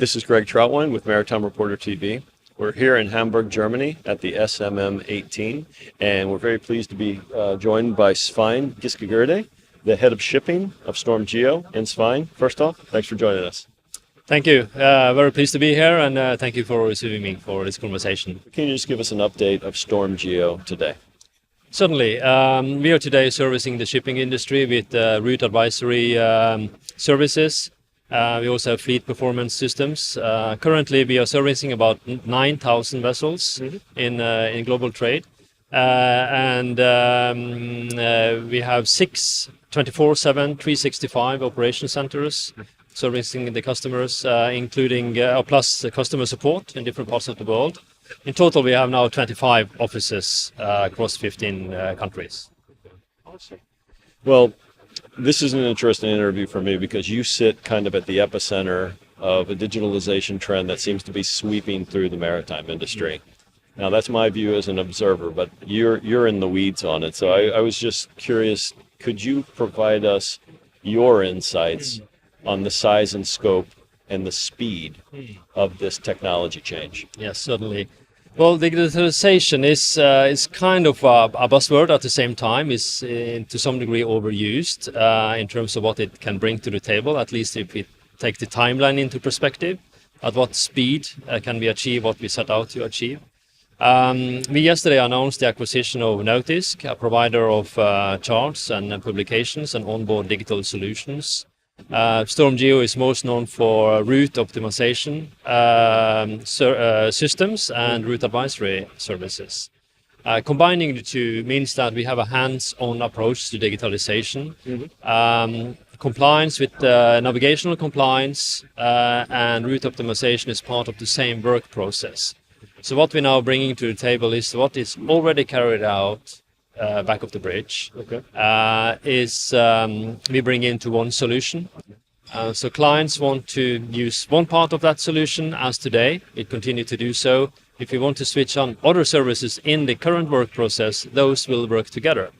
This is Greg Troutwine with Maritime Reporter TV. We're here in Hamburg, Germany at the SMM 18, and we're very pleased to be joined by Svein Giskegirde, the head of shipping of StormGeo. And Svein, first off, thanks for joining us. Thank you. Very pleased to be here, and thank you for receiving me for this conversation. Can you just give us an update of StormGeo today? Certainly. We are today servicing the shipping industry with route advisory services. We also have fleet performance systems. Currently, we are servicing about 9,000 vessels in global trade. And we have 6 24/7, 365 operation centers servicing the customers, including plus the customer support in different parts of the world. In total, we have now 25 offices across 15 countries. Well, this is an interesting interview for me because you sit kind of at the epicenter of a digitalization trend that seems to be sweeping through the maritime industry. Now, that's my view as an observer, but you're in the weeds on it. So I was just curious, could you provide us your insights on the size and scope and the speed of this technology change? Yes, certainly. Well, digitalization is kind of a buzzword at the same time. Is to some degree overused in terms of what it can bring to the table, at least if we take the timeline into perspective, at what speed can we achieve what we set out to achieve. We yesterday announced the acquisition of Nautisk, a provider of charts and publications and onboard digital solutions. StormGeo is most known for route optimization systems and route advisory services. Combining the two means that we have a hands-on approach to digitalization, compliance with navigational compliance, and route optimization is part of the same work process. So what we're now bringing to the table is what is already carried out back of the bridge. We bring into one solution. So clients want to use one part of that solution as today. It continue to do so. If you want to switch on other services in the current work process, those will work together.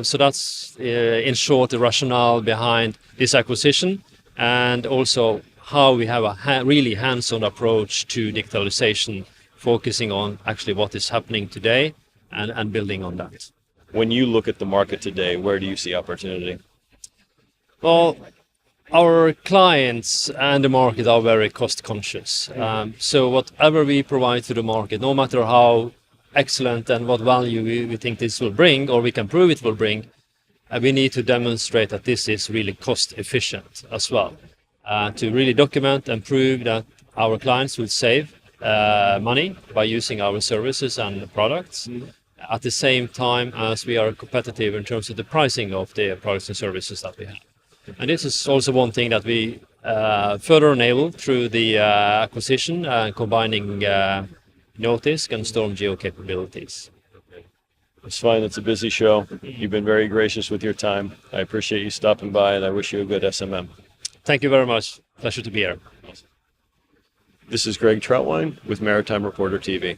So that's in short the rationale behind this acquisition, and also how we have a really hands-on approach to digitalization, focusing on actually what is happening today and building on that. When you look at the market today, where do you see opportunity? Well, our clients and the market are very cost conscious. So whatever we provide to the market, no matter how excellent and what value we think this will bring, or we can prove it will bring, we need to demonstrate that this is really cost efficient as well. To really document and prove that our clients will save money by using our services and products, at the same time as we are competitive in terms of the pricing of the products and services that we have. And this is also one thing that we further enable through the acquisition, combining Nautisk and StormGeo capabilities. It's fine. It's a busy show. You've been very gracious with your time. I appreciate you stopping by, and I wish you a good SMM. Thank you very much. Pleasure to be here. This is Greg Troutwine with Maritime Reporter TV.